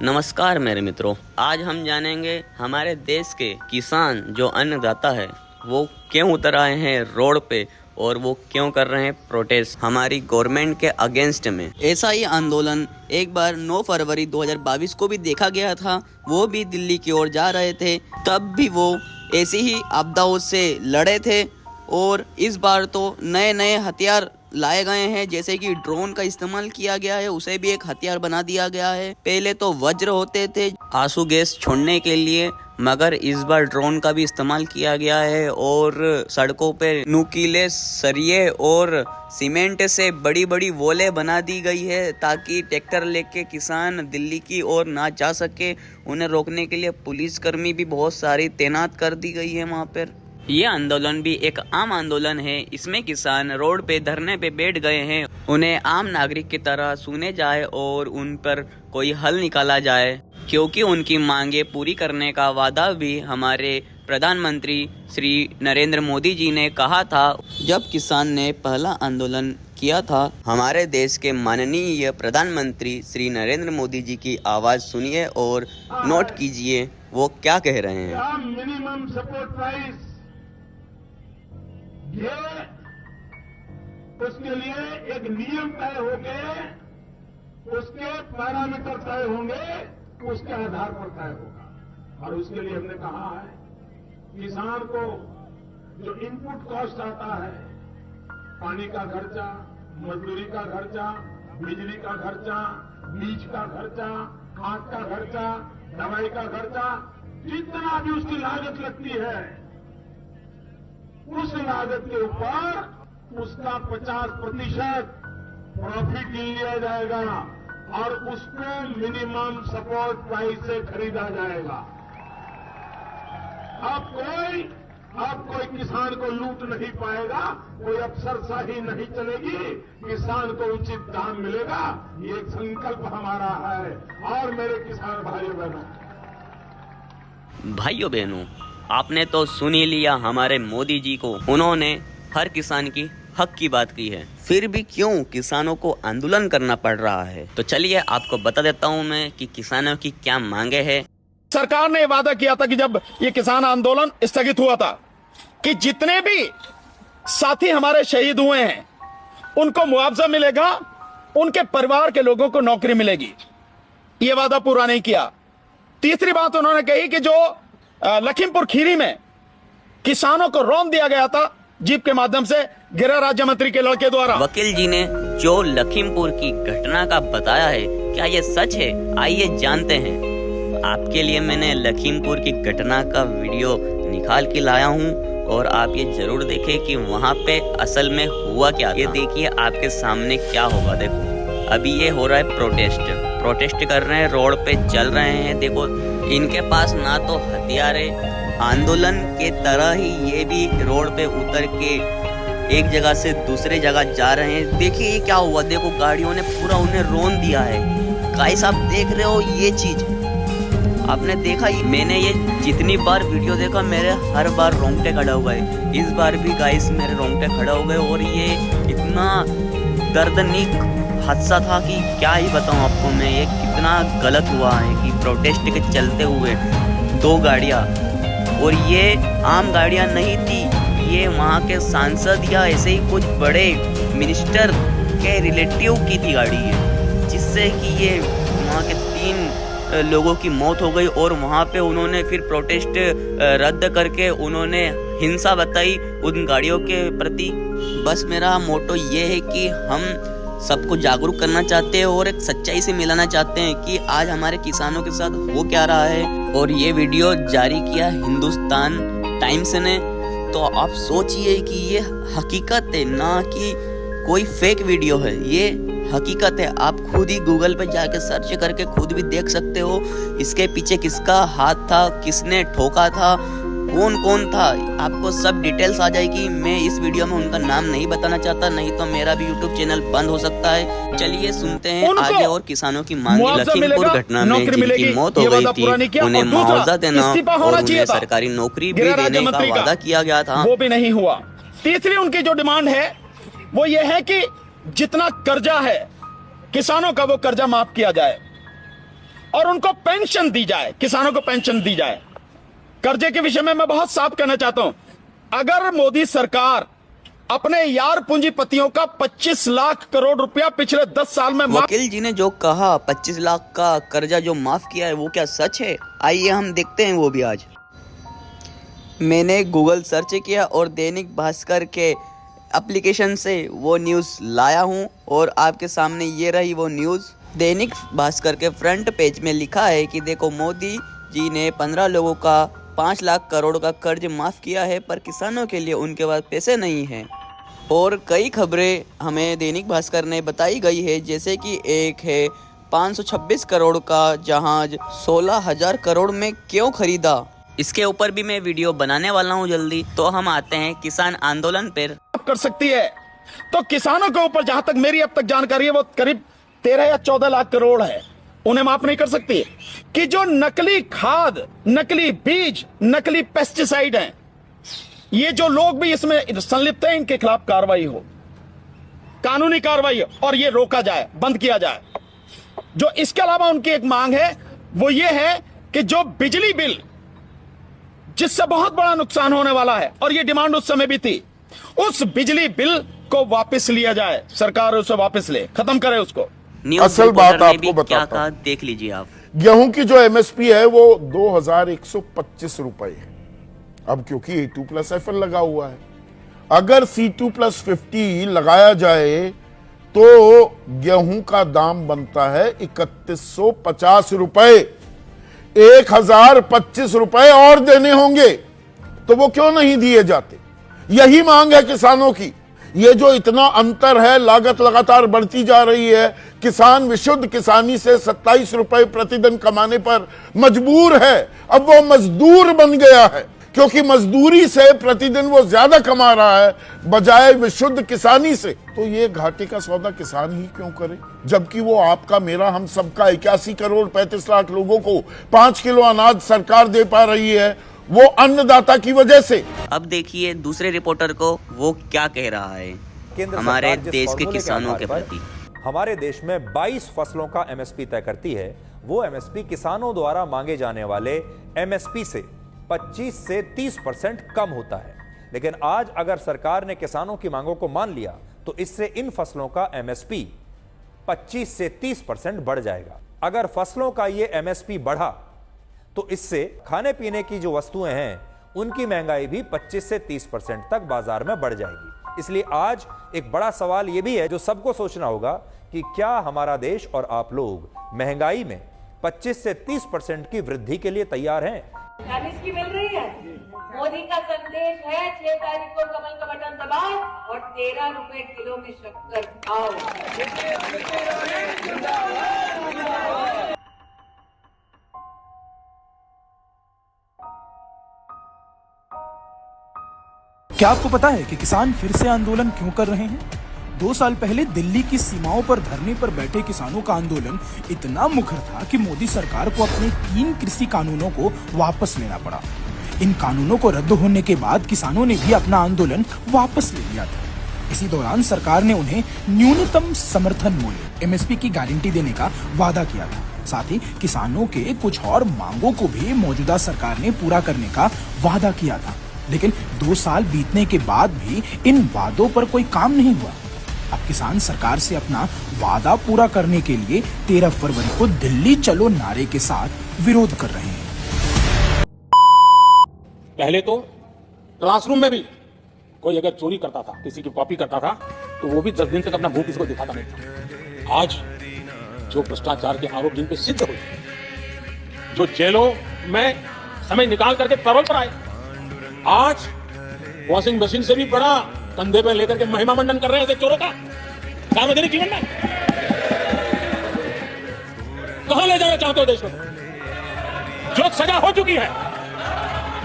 नमस्कार मेरे मित्रों, आज हम जानेंगे हमारे देश के किसान जो अन्नदाता है वो क्यों उतर आए हैं रोड पे और वो क्यों कर रहे हैं प्रोटेस्ट हमारी गवर्नमेंट के अगेंस्ट में। ऐसा ही आंदोलन एक बार 9 फरवरी 2022 को भी देखा गया था। वो भी दिल्ली की ओर जा रहे थे, तब भी वो ऐसी ही आपदाओं से लड़े थे। और इस बार तो नए नए हथियार लाए गए हैं, जैसे कि ड्रोन का इस्तेमाल किया गया है, उसे भी एक हथियार बना दिया गया है। पहले तो वज्र होते थे आंसू गैस छोड़ने के लिए, मगर इस बार ड्रोन का भी इस्तेमाल किया गया है। और सड़कों पे नुकीले सरिये और सीमेंट से बड़ी बड़ी वॉलें बना दी गई है ताकि ट्रैक्टर लेके किसान दिल्ली की ओर ना जा सके। उन्हें रोकने के लिए पुलिसकर्मी भी बहुत सारी तैनात कर दी गई है वहाँ पर। ये आंदोलन भी एक आम आंदोलन है। इसमें किसान रोड पे धरने पे बैठ गए हैं। उन्हें आम नागरिक की तरह सुने जाए और उन पर कोई हल निकाला जाए, क्योंकि उनकी मांगे पूरी करने का वादा भी हमारे प्रधानमंत्री श्री नरेंद्र मोदी जी ने कहा था जब किसान ने पहला आंदोलन किया था। हमारे देश के माननीय प्रधानमंत्री श्री नरेंद्र मोदी जी की आवाज़ सुनिए और नोट कीजिए वो क्या कह रहे हैं। मिनिमम सपोर्ट प्राइस, ये उसके लिए एक नियम तय हो गए, उसके पैरामीटर तय होंगे, उसके आधार पर तय होगा। और उसके लिए हमने कहा है किसान को जो इनपुट कॉस्ट आता है, पानी का खर्चा, मजदूरी का खर्चा, बिजली का खर्चा, बीज का खर्चा, खाद का खर्चा, दवाई का खर्चा, जितना भी उसकी लागत लगती है, उस लागत के ऊपर उसका 50% प्रॉफिट लिया जाएगा और उसको मिनिमम सपोर्ट प्राइस से खरीदा जाएगा। अब कोई किसान को लूट नहीं पाएगा, कोई अफसरशाही नहीं चलेगी, किसान को उचित दाम मिलेगा। ये एक संकल्प हमारा है। और मेरे किसान भाइयों बहनों, आपने तो सुन ही लिया हमारे मोदी जी को। उन्होंने हर किसान की हक की बात की है, फिर भी क्यों किसानों को आंदोलन करना पड़ रहा है, तो चलिए आपको बता देता हूँ मैं कि किसानों की क्या मांगे हैं। सरकार ने वादा किया था कि जब ये किसान आंदोलन स्थगित हुआ था कि जितने भी साथी हमारे शहीद हुए हैं उनको मुआवजा मिलेगा, उनके परिवार के लोगों को नौकरी मिलेगी। ये वादा पूरा नहीं किया। तीसरी बात उन्होंने कही कि जो लखीमपुर खीरी में किसानों को रौंद दिया गया था जीप के माध्यम से गृह राज्य मंत्री के लड़के द्वारा। वकील जी ने जो लखीमपुर की घटना का बताया है, क्या ये सच है? आइए जानते हैं। आपके लिए मैंने लखीमपुर की घटना का वीडियो निकाल के लाया हूँ और आप ये जरूर देखें कि वहाँ पे असल में हुआ क्या था। ये देखिए आपके सामने क्या होगा। देखो अभी ये हो रहा है प्रोटेस्ट कर रहे हैं, रोड पे चल रहे हैं। देखो इनके पास ना तो हथियार है, आंदोलन के तरह ही ये भी रोड पे उतर के एक जगह से दूसरे जगह जा रहे हैं। देखिए ये क्या हुआ, देखो गाड़ियों ने पूरा उन्हें रौंद दिया है। गाइस आप देख रहे हो ये चीज, आपने देखा ही। मैंने ये जितनी बार वीडियो देखा मेरे हर बार रोंगटे खड़ा हुआ है। इस बार भी गाइस मेरे रोंगटे खड़ा हो गए और ये इतना दर्दनाक हादसा था कि क्या ही बताऊं आपको मैं। ये कितना गलत हुआ है कि प्रोटेस्ट के चलते हुए 2 गाड़ियाँ, और ये आम गाड़ियाँ नहीं थी, ये वहाँ के सांसद या ऐसे ही कुछ बड़े मिनिस्टर के रिलेटिव की थी गाड़ी है, जिससे कि ये वहाँ के 3 लोगों की मौत हो गई। और वहाँ पे उन्होंने फिर प्रोटेस्ट रद्द करके उन्होंने हिंसा बताई उन गाड़ियों के प्रति। बस मेरा मोटो ये है कि हम सबको जागरूक करना चाहते हैं और एक सच्चाई से मिलाना चाहते हैं कि आज हमारे किसानों के साथ हो क्या रहा है। और ये वीडियो जारी किया हिंदुस्तान टाइम्स ने, तो आप सोचिए कि ये हकीकत है, ना कि कोई फेक वीडियो है, ये हकीकत है। आप खुद ही गूगल पे जाके सर्च करके खुद भी देख सकते हो इसके पीछे किसका हाथ था, किसने ठोका था, कौन कौन था, आपको सब डिटेल्स आ जाएगी। मैं इस वीडियो में उनका नाम नहीं बताना चाहता, नहीं तो मेरा भी यूट्यूब चैनल बंद हो सकता है। चलिए सुनते हैं आगे और किसानों की मांग। लखीमपुर घटना में जिनकी मौत हो गई थी उन्हें मुआवजा देना और उन्हें सरकारी नौकरी भी देने का वादा किया गया था, वो भी नहीं हुआ। तीसरी उनकी जो डिमांड है वो ये है कि जितना कर्जा है किसानों का वो कर्जा माफ किया जाए। और उनको पेंशन दी जाए, किसानों को पेंशन दी जाए। कर्जे के विषय में मैं बहुत साफ कहना चाहता हूं, अगर मोदी सरकार अपने यार पूंजीपतियों का 25 लाख करोड़ रुपया पिछले 10 साल में वकील जी ने जो कहा 25 लाख का कर्जा जो माफ किया है वो क्या सच है? आइए हम देखते हैं वो भी आज। मैंने गूगल सर्च किया और दैनिक भास्कर के एप्लीकेशन से वो न्यूज़ लाया हूँ और आपके सामने ये रही वो न्यूज़। दैनिक भास्कर के फ्रंट पेज में लिखा है कि देखो, मोदी जी ने 15 लोगों का 5 लाख करोड़ का कर्ज माफ़ किया है, पर किसानों के लिए उनके पास पैसे नहीं हैं। और कई खबरें हमें दैनिक भास्कर ने बताई गई है, जैसे कि एक है 526 करोड़ का जहाज 16,000 करोड़ में क्यों खरीदा। इसके ऊपर भी मैं वीडियो बनाने वाला हूं जल्दी। तो हम आते हैं किसान आंदोलन पर। कर सकती है तो किसानों के ऊपर, जहां तक मेरी अब तक जानकारी है, वो करीब 13 या 14 लाख करोड़ है, उन्हें माफ नहीं कर सकती। कि जो नकली खाद, नकली बीज, नकली पेस्टिसाइड हैं, ये जो लोग भी इसमें संलिप्त हैं, इनके खिलाफ कार्रवाई हो, कानूनी कार्रवाई हो और ये रोका जाए, बंद किया जाए। जो इसके अलावा उनकी एक मांग है, वो ये है कि जो बिजली बिल, जिससे बहुत बड़ा नुकसान होने वाला है, और ये डिमांड उस समय भी थी, उस बिजली बिल को वापस लिया जाए, सरकार उसे वापस ले, खत्म करे उसको। असल बात आपको बताता हूं, देख लीजिए आप। गेहूं की जो एमएसपी है वो 2,125 रुपए है। अब क्योंकि A2+FL लगा हुआ है, अगर C2+50 लगाया जाए तो गेहूं का दाम बनता है 3,150 रुपए। 1,025 रुपए और देने होंगे, तो वो क्यों नहीं दिए जाते? यही मांग है किसानों की। ये जो इतना अंतर है, लागत लगातार बढ़ती जा रही है, किसान विशुद्ध किसानी से 27 रुपए प्रतिदिन कमाने पर मजबूर है। अब वो मजदूर बन गया है, क्योंकि मजदूरी से प्रतिदिन वो ज्यादा कमा रहा है बजाय विशुद्ध किसानी से। तो ये घाटे का सौदा किसान ही क्यों करे, जबकि वो आपका, मेरा, हम सबका 81 करोड़ 35 लाख लोगों को 5 किलो अनाज सरकार दे पा रही है, वो अन्नदाता की वजह से। अब देखिए दूसरे रिपोर्टर को वो क्या कह रहा है हमारे देश के किसानों के प्रति। हमारे देश में 22 फसलों का एमएसपी तय करती है। वो एमएसपी किसानों द्वारा मांगे जाने वाले एमएसपी से 25 से 30% कम होता है। लेकिन आज अगर सरकार ने किसानों की मांगों को मान लिया तो इससे इन फसलों का एमएसपी 25 से 30% बढ़ जाएगा। अगर फसलों का ये एमएसपी बढ़ा तो इससे खाने पीने की जो वस्तुएं हैं उनकी महंगाई भी 25 से 30% तक बाजार में बढ़ जाएगी। इसलिए आज एक बड़ा सवाल यह भी है जो सबको सोचना होगा कि क्या हमारा देश और आप लोग महंगाई में 25 से 30% की वृद्धि के लिए तैयार हैं? की मिल रही है। मोदी का संदेश है 6 तारीख को कमल का बटन दबाओ और 13 रुपए किलो में शक्कर खाओ। क्या आपको पता है कि किसान फिर से आंदोलन क्यों कर रहे हैं? 2 साल पहले दिल्ली की सीमाओं पर धरने पर बैठे किसानों का आंदोलन इतना मुखर था कि मोदी सरकार को अपने 3 कृषि कानूनों को वापस लेना पड़ा। इन कानूनों को रद्द होने के बाद किसानों ने भी अपना आंदोलन वापस ले लिया था। इसी दौरान सरकार ने उन्हें न्यूनतम समर्थन मूल्य (MSP) की गारंटी देने का वादा किया था। साथ ही किसानों के कुछ और मांगों को भी मौजूदा सरकार ने पूरा करने का वादा किया था। लेकिन 2 साल बीतने के बाद भी इन वादों पर कोई काम नहीं हुआ। अब किसान सरकार से अपना वादा पूरा करने के लिए 13 फरवरी को दिल्ली चलो नारे के साथ विरोध कर रहे हैं। पहले तो क्लासरूम में भी कोई अगर चोरी करता था, किसी की कॉपी करता था, तो वो भी 10 दिन तक अपना मुंह किसी को दिखाता नहीं था। आज जो भ्रष्टाचार के आरोप जिन पे सिद्ध हुए, जो जेलों में समय निकाल करके पैरोल पर आए, आज वॉशिंग मशीन से भी बड़ा कंधे पे लेकर के महिमा मंडन कर रहे हैं चोरों का सार्वजनिक जीवन में। कहां ले जाना चाहते हो देश को? जो सजा हो चुकी है,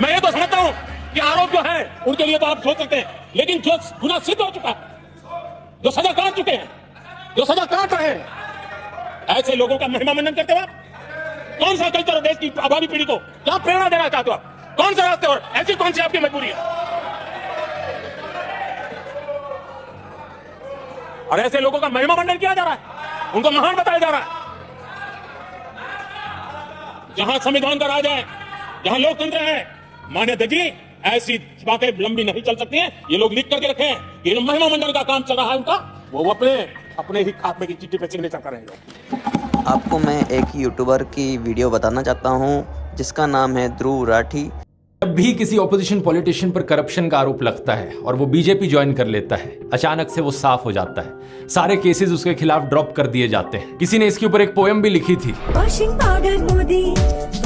मैं ये तो समझता हूं कि आरोप जो है उनके लिए तो आप सोच सकते हैं, लेकिन जो गुनाह सिद्ध हो चुका है, जो सजा काट चुके हैं, जो सजा काट रहे हैं, ऐसे लोगों का महिमा मंडन करते हुए कौन सा कल्चर है देश की आगामी पीढ़ी को? क्या प्रेरणा देना चाहते हो आप? कौन से रास्ते और ऐसी कौन सी आपकी मजबूरी है? और ऐसे लोगों का महिमा मंडन किया जा रहा है, उनको महान बताया जा रहा है। जहां संविधान का राज है, जहां लोकतंत्र है, मान्यता जी ऐसी बातें लंबी नहीं चल सकती हैं। ये लोग लिख करके रखे हैं, ये जो महिमा मंडल का काम चल रहा है उनका, वो अपने ही खात्मे की चिट्ठी पे सिग्नेचर कर रहे हैं। आपको मैं एक यूट्यूबर की वीडियो बताना चाहता हूँ जिसका नाम है ध्रुव राठी। जब भी किसी ऑपोजिशन पॉलिटिशियन पर करप्शन का आरोप लगता है और वो बीजेपी ज्वाइन कर लेता है, अचानक से वो साफ हो जाता है। सारे केसेस उसके खिलाफ ड्रॉप कर दिए जाते हैं। किसी ने इसके ऊपर एक पोएम भी लिखी थी। Washing powder Modi,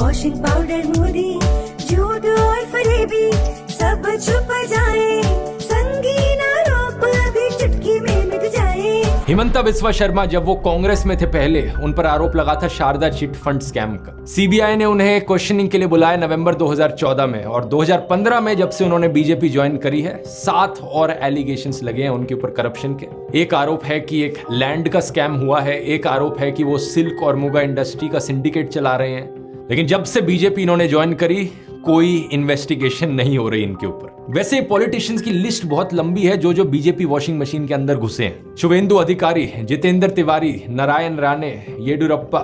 washing powder Modi, झूठ और फरेबी सब छुप जाए, संगीन आरोप भी चुटकी में मिट जाए। हिमंता बिस्वा शर्मा जब वो कांग्रेस में थे पहले, उन पर आरोप लगा था शारदा चिट फंड स्कैम का। सीबीआई ने उन्हें क्वेश्चनिंग के लिए बुलाया नवंबर 2014 में, और 2015 में जब से उन्होंने बीजेपी ज्वाइन करी है, 7 और एलिगेशंस लगे हैं उनके ऊपर करप्शन के। एक आरोप है कि एक लैंड का स्कैम हुआ है, एक आरोप है कि वो सिल्क और मुगा इंडस्ट्री का सिंडिकेट चला रहे हैं। लेकिन जब से बीजेपी इन्होंने ज्वाइन करी, कोई इन्वेस्टिगेशन नहीं हो रही इनके ऊपर। वैसे पॉलिटिशियंस की लिस्ट बहुत लंबी है जो बीजेपी वॉशिंग मशीन के अंदर घुसे हैं। शुभेंदु अधिकारी, जितेंद्र तिवारी, नारायण राणे, येडुरप्पा,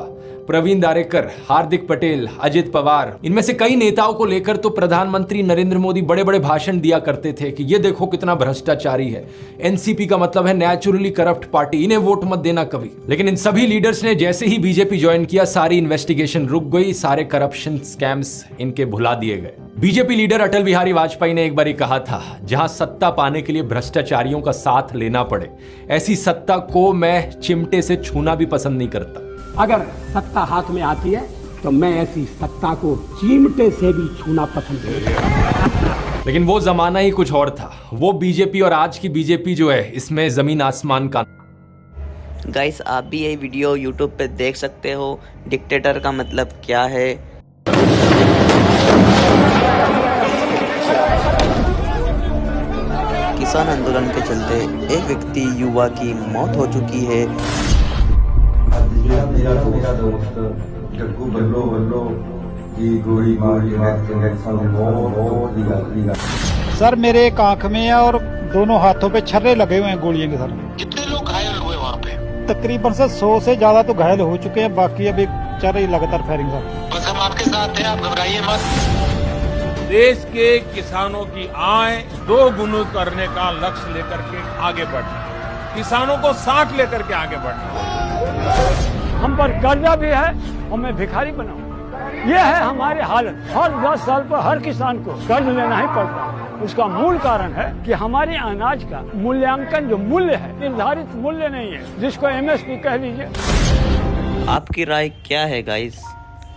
प्रवीण दारेकर, हार्दिक पटेल, अजित पवार, इनमें से कई नेताओं को लेकर तो प्रधानमंत्री नरेंद्र मोदी बड़े बड़े भाषण दिया करते थे कि ये देखो कितना भ्रष्टाचारी है, एनसीपी का मतलब है नेचुरली करप्ट पार्टी, इन्हें वोट मत देना कभी। लेकिन इन सभी लीडर्स ने जैसे ही बीजेपी ज्वाइन किया, सारी इन्वेस्टिगेशन रुक गई, सारे करप्शन स्कैम्स इनके भुला दिए गए। बीजेपी लीडर अटल बिहारी वाजपेयी ने एक बार कहा था, जहां सत्ता पाने के लिए भ्रष्टाचारियों का साथ लेना पड़े, ऐसी सत्ता को मैं चिमटे से छूना भी पसंद नहीं करता। अगर सत्ता हाथ में आती है तो मैं ऐसी सत्ता को चिमटे से भी छूना पसंद नहीं करता। लेकिन वो जमाना ही कुछ और था। वो बीजेपी और आज की बीजेपी जो है, इसमें जमीन आसमान का। गाइस, आप भी ये वीडियो यूट्यूब पे देख सकते हो। डिक्टेटर का मतलब क्या है। किसान आंदोलन के चलते एक व्यक्ति युवा की मौत हो चुकी है। मेरा दोस्त जग्गू बल्लो की गोली मार के सर मेरे एक आंख में है और दोनों हाथों पे छर्रे लगे हुए हैं गोलियों के। सर कितने लोग घायल हुए वहाँ पे? तकरीबन सर 100 से ज्यादा तो घायल हो चुके हैं, बाकी अभी चल रही लगातार फायरिंग। सर बस हम आपके साथ हैं, आप घबराइए मत। देश के किसानों की आय 2 गुना करने का लक्ष्य लेकर के आगे बढ़ना, किसानों को साथ लेकर के आगे बढ़ना। हम पर कर्जा भी है और मैं भिखारी बनाऊं, ये है हमारी हालत। हर 10 साल पर हर किसान को कर्ज लेना ही पड़ता है। उसका मूल कारण है कि हमारे अनाज का मूल्यांकन जो मूल्य है, निर्धारित मूल्य नहीं है, जिसको एमएसपी कह लीजिए। आपकी राय क्या है गाइस?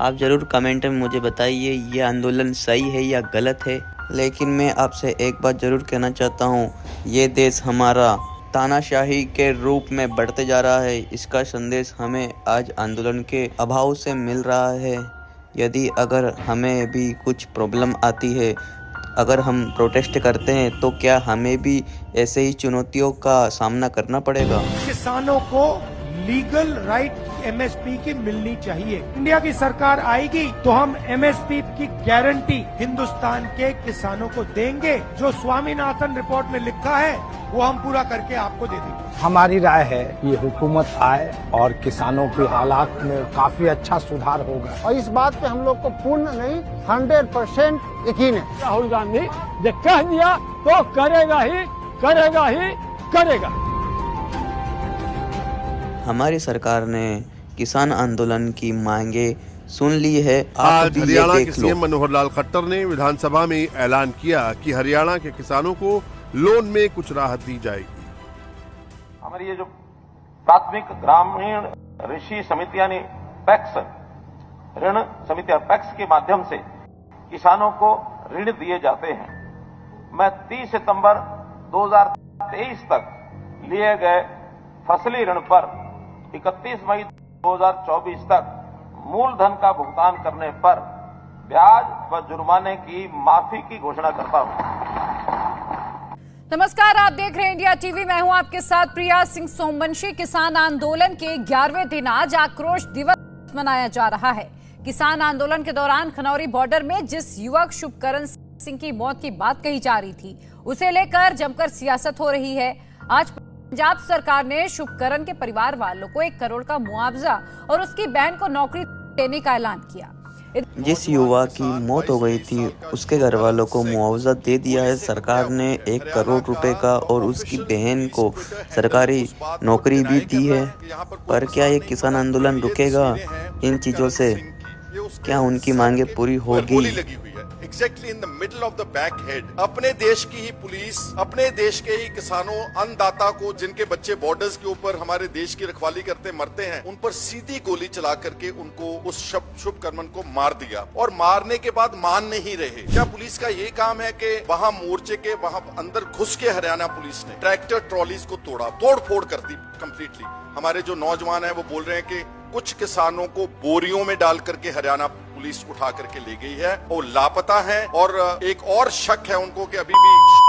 आप जरूर कमेंट में मुझे बताइए, ये आंदोलन सही है या गलत है। लेकिन मैं आपसे एक बात जरूर कहना चाहता हूँ, ये देश हमारा तानाशाही के रूप में बढ़ते जा रहा है। इसका संदेश हमें आज आंदोलन के अभाव से मिल रहा है। यदि अगर हमें भी कुछ प्रॉब्लम आती है, अगर हम प्रोटेस्ट करते हैं, तो क्या हमें भी ऐसे ही चुनौतियों का सामना करना पड़ेगा? किसानों को लीगल राइट एमएसपी की मिलनी चाहिए। इंडिया की सरकार आएगी तो हम एमएसपी की गारंटी हिंदुस्तान के किसानों को देंगे। जो स्वामीनाथन रिपोर्ट में लिखा है वो हम पूरा करके आपको दे देंगे। हमारी राय है ये हुकूमत आए और किसानों के हालात में काफी अच्छा सुधार होगा, और इस बात पे हम लोग को पूर्ण नहीं 100% यकीन है। राहुल गांधी ने कह दिया तो करेगा ही करेगा ही करेगा। हमारी सरकार ने किसान आंदोलन की मांगे सुन ली है। आज हरियाणा के सीएम मनोहर लाल खट्टर ने विधानसभा में ऐलान किया कि हरियाणा के किसानों को लोन में कुछ राहत दी जाएगी। हमारी ये जो प्राथमिक ग्रामीण ऋषि समिति यानी पैक्स ऋण समितियां पैक्स के माध्यम से किसानों को ऋण दिए जाते हैं। मैं 30 सितंबर 2023 तक लिए गए फसली ऋण पर 31 मई 2024 तक मूलधन का भुगतान करने पर ब्याज व जुर्माने की माफी की घोषणा करता हूं। नमस्कार, आप देख रहे हैं इंडिया टीवी। मैं हूं आपके साथ प्रिया सिंह सोमवंशी। किसान आंदोलन के 11वें दिन आज आक्रोश दिवस मनाया जा रहा है। किसान आंदोलन के दौरान खनौरी बॉर्डर में जिस युवक शुभकरण सिंह की मौत की बात कही जा रही थी, उसे लेकर जमकर सियासत हो रही है। आज पंजाब सरकार ने शुभकरण के परिवार वालों को 1 करोड़ का मुआवजा और उसकी बहन को नौकरी देने का ऐलान किया। जिस युवा की मौत हो गई थी उसके घर वालों को मुआवजा दे दिया है सरकार ने 1 करोड़ रुपए का, और उसकी बहन को सरकारी नौकरी भी दी है। पर क्या ये किसान आंदोलन रुकेगा? इन चीजों से क्या उनकी मांगे पूरी होगी? Exactly in the middle of the back head अपने देश की ही पुलिस, अपने देश के ही किसानों, अन्नदाता को, जिनके बच्चे बॉर्डर्स के ऊपर हमारे देश की रखवाली करते मरते हैं, उन पर सीधी गोली चला करके उनको उस शुभ कर्मन को मार दिया, और मारने के बाद मान नहीं रहे। क्या पुलिस का ये काम है कि वहां मोर्चे के वहां अंदर घुस के हरियाणा पुलिस ने ट्रैक्टर ट्रॉलीज को तोड़ फोड़ कर दी कंप्लीटली? हमारे जो नौजवान है वो बोल रहे हैं कि कुछ किसानों को बोरियों में डाल करके हरियाणा पुलिस उठा करके ले गई है और लापता है, और एक और शक है उनको कि अभी भी